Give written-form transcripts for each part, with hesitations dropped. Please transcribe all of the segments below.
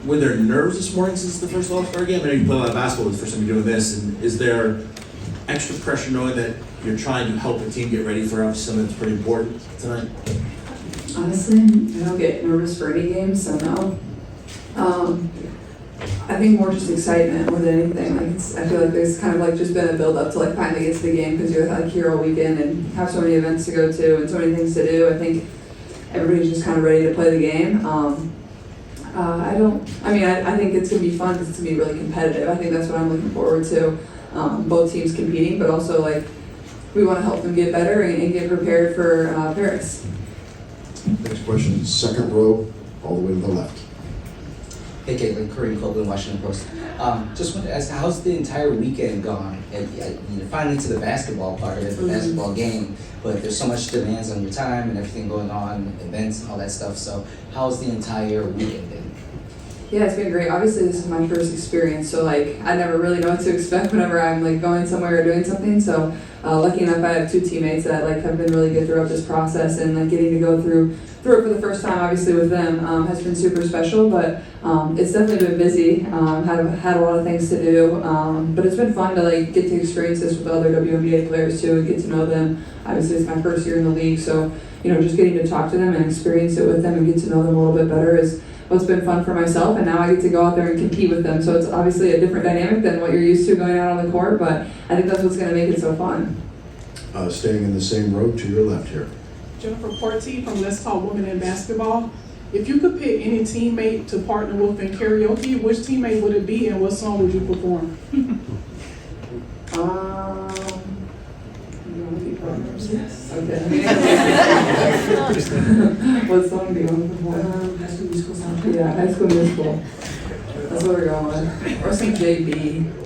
were there nerves this morning since the first All-Star game? I know you play a lot of basketball, it's the first time you're doing this, and is there extra pressure knowing that you're trying to help a team get ready for obviously something that's pretty important tonight? Honestly, I don't get nervous for any game, so no. I think more just excitement more than anything. I feel like there's kind of like just been a build up to like finally get to the game because you're like here all weekend and have so many events to go to and so many things to do. I think everybody's just kind of ready to play the game. I think it's going to be fun because it's going to be really competitive. I think that's what I'm looking forward to. Both teams competing, but also like we want to help them get better and get prepared for Paris. Next question, second row, all the way to the left. Hey Caitlin, Kareem Copeland, Washington Post. Just wanted to ask, how's the entire weekend gone? You're finally to the basketball part of it, the basketball game, but there's so much demands on your time and everything going on, events and all that stuff. So how's the entire weekend been? Yeah, it's been great. Obviously, this is my first experience, so like I never really know what to expect whenever I'm like going somewhere or doing something. So lucky enough, I have two teammates that like have been really good throughout this process, and like getting to go through it for the first time, obviously with them, has been super special. But it's definitely been busy. Had a lot of things to do, but it's been fun to like get to experience this with other WNBA players too, and get to know them. Obviously, it's my first year in the league, so just getting to talk to them and experience it with them and get to know them a little bit better is what's been fun for myself, and now I get to go out there and compete with them. So it's obviously a different dynamic than what you're used to going out on the court, but I think that's what's going to make it so fun. Staying in the same row to your left here. Jennifer Porty from Let's Talk Women in Basketball. If you could pick any teammate to partner with in karaoke, which teammate would it be and what song would you perform? Yes. Okay. What song do you want to perform? High School Musical soundtrack. Yeah, High School Musical. That's what we're going with. Or some JB.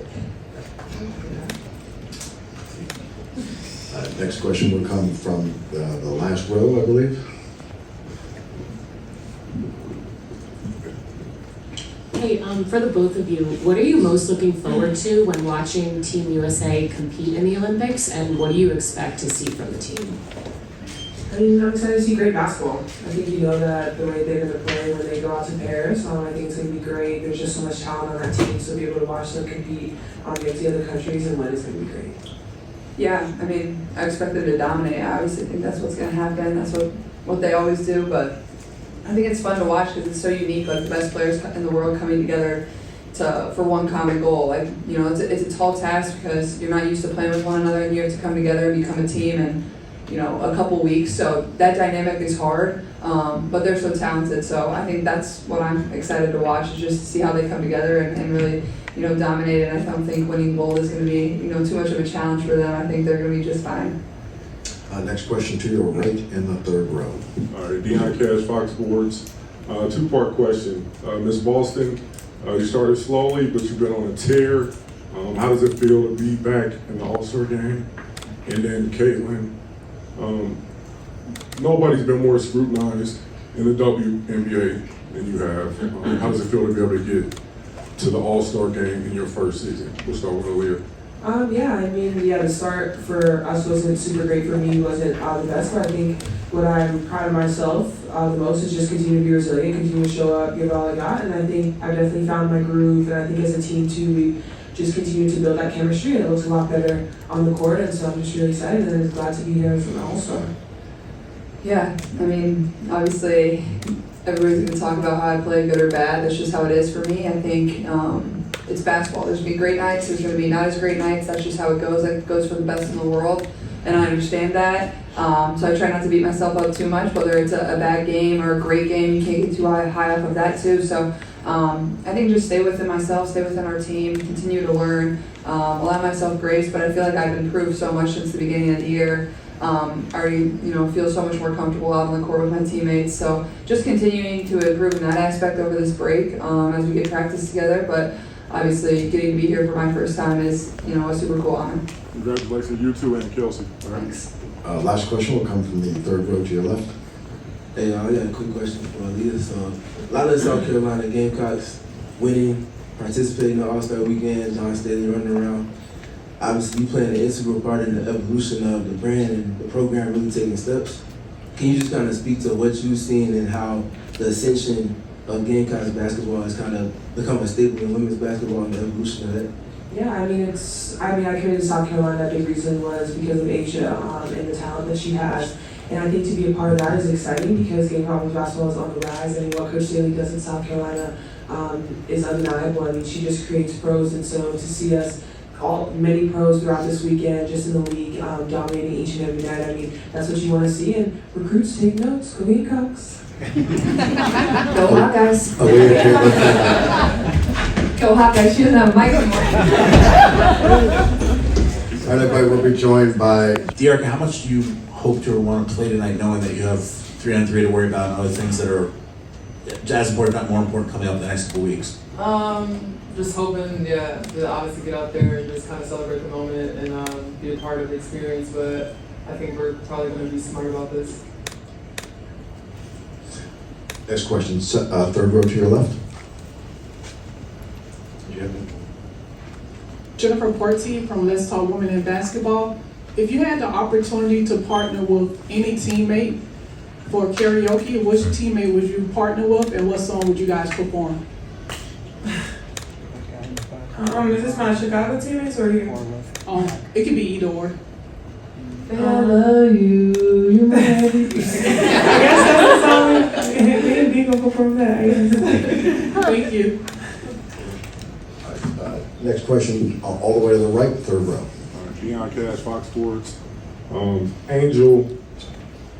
Next question will come from the last row, I believe. Hey, for the both of you, what are you most looking forward to when watching Team USA compete in the Olympics, and what do you expect to see from the team? I'm excited to see great basketball. I think that the way they're going to play when they go out to Paris, I think it's going to be great. There's just so much talent on that team, so to be able to watch them compete against the other countries and win is going to be great. Yeah, I expect them to dominate. I obviously think that's what's going to happen. That's what they always do, but I think it's fun to watch because it's so unique, like the best players in the world coming together for one common goal. Like, it's a tall task because you're not used to playing with one another and you have to come together and become a team in, a couple weeks. So that dynamic is hard, but they're so talented. So I think that's what I'm excited to watch, is just to see how they come together and really, dominate. And I don't think winning gold is going to be, too much of a challenge for them. I think they're going to be just fine. Next question to your right in the third row. All right, Deion Cash, Fox Sports. Two-part question. Ms. Boston, you started slowly, but you've been on a tear. How does it feel to be back in the All-Star game? And then Caitlin, nobody's been more scrutinized in the WNBA than you have. How does it feel to be able to get to the All-Star game in your first season? We'll start with Aliyah. The start for us wasn't super great for me, wasn't the best, but I think what I'm proud of myself the most is just continue to be resilient, continue to show up, give it all I got, and I think I've definitely found my groove, and I think as a team too, we just continue to build that chemistry, and it looks a lot better on the court, and so I'm just really excited and glad to be here for the All-Star. Yeah, obviously everybody's going to talk about how I play, good or bad. That's just how it is for me. I think it's basketball. There's going to be great nights. There's going to be not as great nights. That's just how it goes. It goes for the best in the world, and I understand that. So I try not to beat myself up too much, whether it's a bad game or a great game. You can't get too high up of that too. So I think just stay within myself, stay within our team, continue to learn, allow myself grace. But I feel like I've improved so much since the beginning of the year. I already, feel so much more comfortable out on the court with my teammates. So just continuing to improve in that aspect over this break as we get practice together. But obviously, getting to be here for my first time is, a super cool honor. Congratulations, you two and Kelsey. Thanks. Last question will come from the third row to your left. Hey, I got a quick question for Aliyah. So, a lot of the South Carolina Gamecocks winning, participating in the All-Star weekend, John Staley running around. Obviously, you playing an integral part in the evolution of the brand and the program really taking steps. Can you just kind of speak to what you've seen and how the ascension of Gamecocks basketball has kind of become a staple in women's basketball and the evolution of that? Yeah, I came to South Carolina. A big reason was because of Asia and the talent that she has. And I think to be a part of that is exciting because Gamecock women's basketball is on the rise, and what Coach Daly does in South Carolina is undeniable. I mean, she just creates pros, and so to see us many pros throughout this weekend, just in the league, dominating each and every night. I mean, that's what you want to see, and recruits take notes. Go Gamecocks. Go Hawkeyes. Aliyah, Go Hawkeyes. She doesn't have a mic anymore. all right, everybody, we'll be joined by Dearica, how much do you hope to or want to play tonight, knowing that you have 3-on-3 to worry about and other things that are as important, if not more important, coming up in the next couple weeks? Just hoping, to obviously get out there and just kind of celebrate the moment and be a part of the experience, but I think we're probably going to be smart about this. next question. Third row to your left. Did you have it? Jennifer Porty from Let's Talk Women in Basketball. If you had the opportunity to partner with any teammate for karaoke, which teammate would you partner with and what song would you guys perform? Is this my Chicago teammates or here? It could be either or. I love you, you my everything. I guess that's the song. Me and B gonna perform that. I guess. Thank you. Next question, all the way to the right, third row. Keon Cash, Fox Sports. Angel,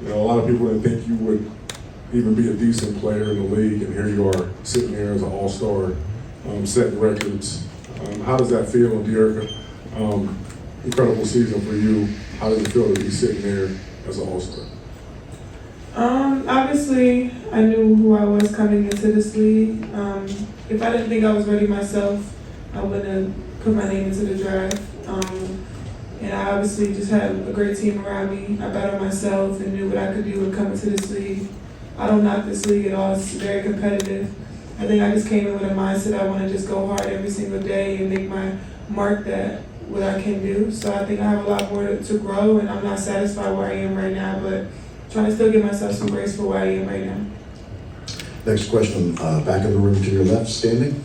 a lot of people didn't think you would even be a decent player in the league, and here you are sitting here as an all-star, setting records. How does that feel, Dearica? Incredible season for you. How does it feel to be sitting there as an all-star? Obviously, I knew who I was coming into this league. If I didn't think I was ready myself, I wouldn't have put my name into the draft. And I obviously just had a great team around me. I bet on myself and knew what I could do when coming to this league. I don't knock this league at all. It's very competitive. I think I just came in with a mindset I want to just go hard every single day and make my mark that what I can do. So I think I have a lot more to grow, and I'm not satisfied where I am right now, but trying to still give myself some grace for where I am right now. Next question, back of the room to your left, standing.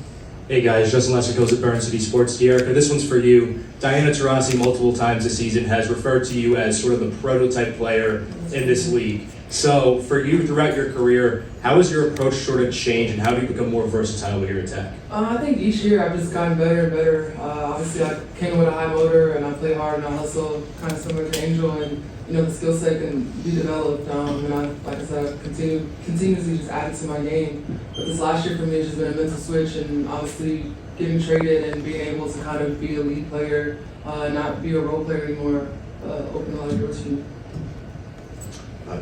Hey guys, Justin Lessig at Burn City Sports. Dearica, this one's for you. Diana Taurasi multiple times this season has referred to you as sort of the prototype player in this league. So for you throughout your career, how has your approach sort of changed and how do you become more versatile with your attack? I think each year I've just gotten better and better. Obviously I came in with a high motor and I play hard and I hustle, kind of similar to Angel, and the skill set can be developed. And I, like I said, I've continuously just added to my game. But this last year for me has just been a mental switch, and obviously getting traded and being able to kind of be a lead player, not be a role player anymore, opened a lot of doors for me.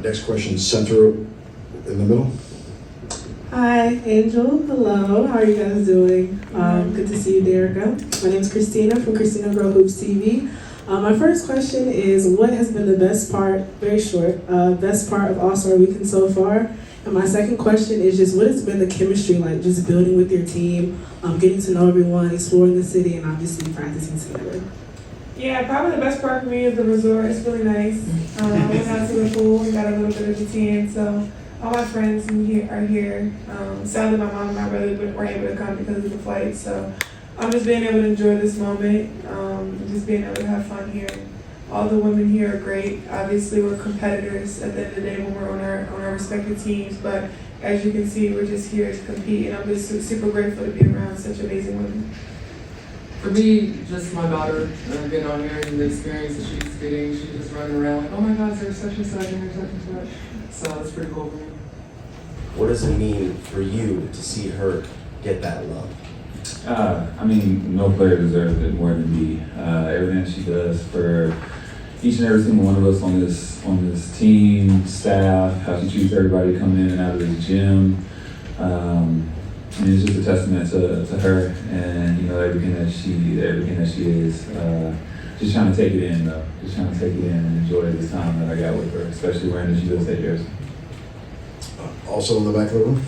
Next question, center in the middle. Hi, Angel. Hello. How are you guys doing? Good to see you, Dearica. My name is Christina from Christina Girl Hoops TV. My first question is, what has been the best part, very short, best part of All-Star Weekend so far? And my second question is just, what has been the chemistry like, just building with your team, getting to know everyone, exploring the city, and obviously practicing together? Yeah, probably the best part for me is the resort. It's really nice. I went out to the pool and got a little bit of the tan, so all my friends are here. Sadly, my mom and my brother weren't able to come because of the flight, so I'm just being able to enjoy this moment, just being able to have fun here. All the women here are great. Obviously, we're competitors at the end of the day when we're on our respective teams, but as you can see, we're just here to compete, and I'm just super grateful to be around such amazing women. For me, just my daughter being on here and the experience that she's getting, she's just running around like, oh my God, there's such and such and there's such and such. So it's pretty cool for me. What does it mean for you to see her get that love? No player deserves it more than me. Everything she does for each and every single one of us on this team, staff, how she treats everybody coming in and out of the gym. It's just a testament to her and everything that she is. Just trying to take it in though. Just trying to take it in and enjoy the time that I got with her, especially wearing the USA jersey. Also in the back of the room.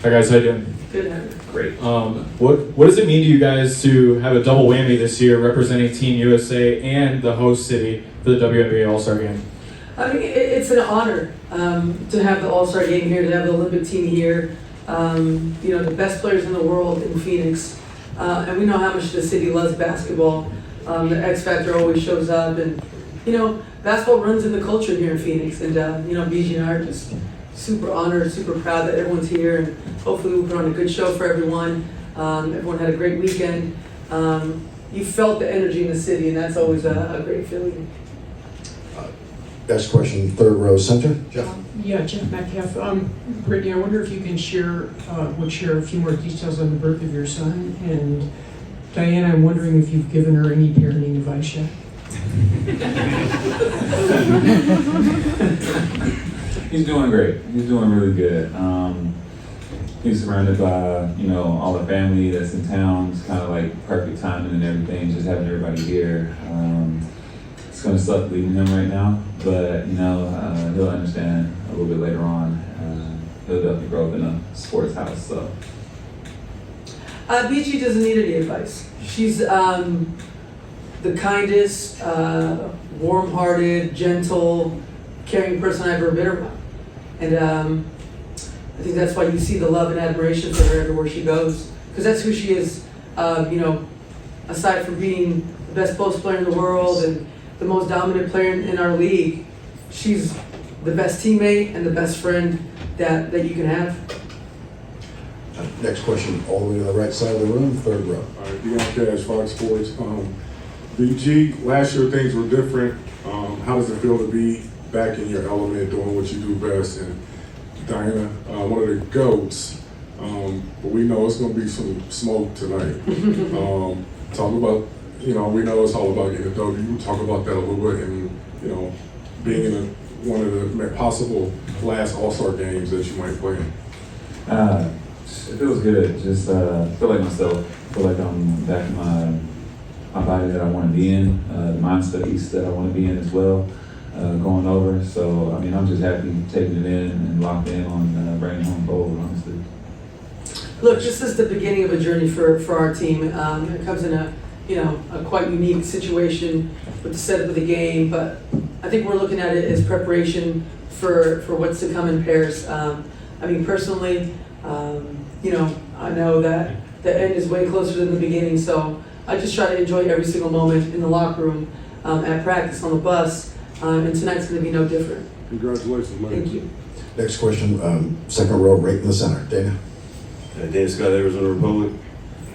Hi guys, how you doing? Good. Great. What does it mean to you guys to have a double whammy this year, representing Team USA and the host city for the WNBA All-Star game? I mean, it's an honor. to have the All-Star game here, to have the Olympic team here, the best players in the world in Phoenix. And we know how much the city loves basketball. The X Factor always shows up, and basketball runs in the culture here in Phoenix. And BG and I are just super honored, super proud that everyone's here, and hopefully we'll put on a good show for everyone. Everyone had a great weekend. You felt the energy in the city, and that's always a great feeling. Next question, third row center, Jeff. Yeah, Jeff Metcalf. Brittney, I wonder if you can share a few more details on the birth of your son. And Diana, I'm wondering if you've given her any parenting advice yet. He's doing great. He's doing really good. He's surrounded by, all the family that's in town. It's kind of like perfect timing and everything, just having everybody here. It's gonna suck leaving him right now, but he'll understand a little bit later on. He'll definitely grow up in a sports house. So BG doesn't need any advice. She's the kindest, warm-hearted, gentle, caring person I've ever been around, and I think that's why you see the love and admiration for her everywhere she goes, because that's who she is. Aside from being the best post player in the world and the most dominant player in our league, she's the best teammate and the best friend that you can have. Next question, all the way to the right side of the room, third row. All right, Deon Cash, Fox Sports. BG, last year things were different. How does it feel to be back in your element, doing what you do best? And Diana, one of the GOATs, but we know it's going to be some smoke tonight. Talk about, we know it's all about getting a W. Talk about that a little bit, and being in one of the possible last All-Star games that you might play in. It feels good. Just feel like myself. Feel like I'm back in my body that I want to be in, the mind space that I want to be in as well. Going over, so I'm just happy taking it in and locked in on bringing home gold, honestly. Look, this is the beginning of a journey for our team. It comes in a quite unique situation with the setup of the game, but I think we're looking at it as preparation for what's to come in Paris. Personally, I know that the end is way closer than the beginning, so I just try to enjoy every single moment in the locker room, at practice, on the bus. And tonight's going to be no different. Congratulations, man. Thank you. Next question, second row, right in the center, Dana. Dana Scott, Arizona Republic.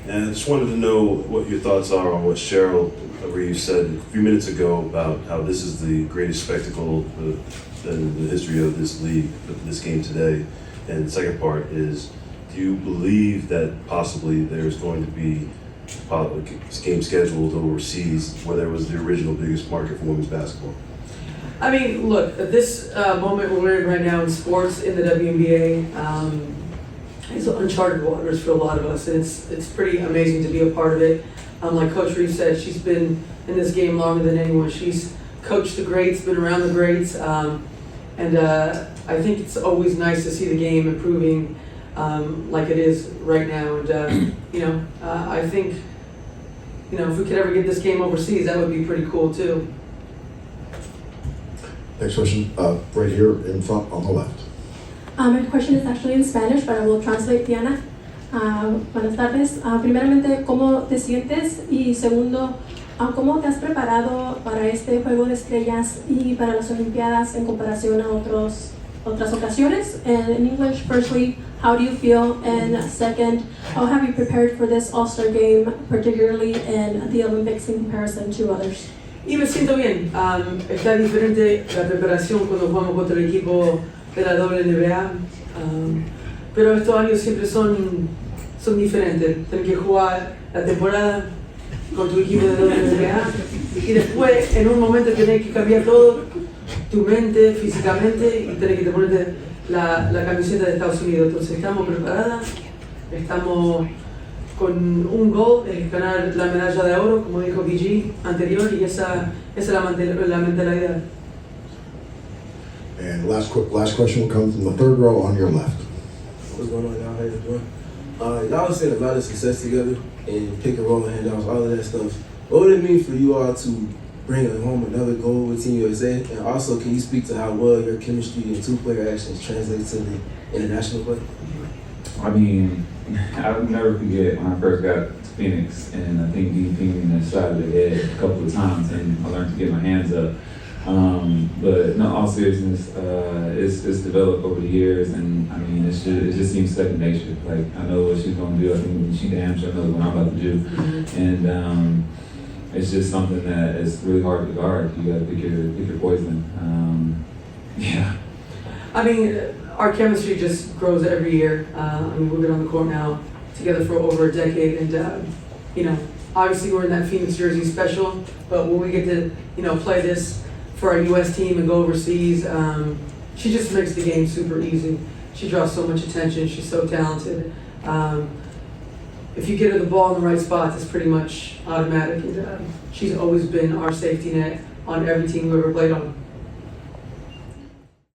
And I just wanted to know what your thoughts are on what Cheryl Reese said a few minutes ago about how this is the greatest spectacle in the history of this league, this game today. And the second part is, do you believe that possibly there's going to be a game scheduled overseas where there was the original biggest market for women's basketball? Look, this moment we're in right now in sports in the WNBA, it's uncharted waters for a lot of us, and it's pretty amazing to be a part of it. Like Coach Reese said, she's been in this game longer than anyone. She's coached the greats, been around the greats, and I think it's always nice to see the game improving like it is right now. And I think if we could ever get this game overseas, that would be pretty cool too. Next question, right here in front on the left. My question is actually in Spanish, but I will translate, Diana. Buenas tardes. Primeramente, ¿cómo te sientes? Y segundo, ¿cómo te has preparado para este Juego de Estrellas y para las Olimpiadas en comparación a otras ocasiones? And in English, firstly, how do you feel? And second, how have you prepared for this All-Star game, particularly in the Olympics in comparison to others? Y me siento bien. Está diferente la preparación cuando jugamos contra el equipo de la WNBA, pero estos años siempre son diferentes. Tienes que jugar la temporada con tu equipo de WNBA y después en un momento tienes que cambiar todo, tu mente, físicamente, y tienes que ponerte la camiseta de Estados Unidos. Entonces estamos preparadas, estamos con un gol, es ganar la medalla de oro, como dijo BG anterior, y esa es la mentalidad. And last question will come from the third row on your left. What's going on, y'all? How you doing? Y'all have seen a lot of success together in pick and roll and handouts, all of that stuff. What would it mean for you all to bringing home another gold with Team USA? And also, can you speak to how well your chemistry and two-player actions translate to the international play? I mean, I'll never forget when I first got to Phoenix, and I think he pinged me in the side of the head a couple of times, and I learned to get my hands up. But no, all seriousness, it's developed over the years, and I mean, it just seems second nature. Like, I know what she's gonna do. I think she damn sure knows what I'm about to do, and it's just something that is really hard to guard. You gotta pick your poison. Yeah. I mean, our chemistry just grows every year. I mean, we've been on the court now together for over a decade, and you know, obviously we're in that Phoenix jersey special, but when we get to, you know, play this for our U.S. team and go overseas, she just makes the game super easy. She draws so much attention. She's so talented. If you get her the ball in the right spots, it's pretty much automatic. And, she's always been our safety net on every team we ever played on.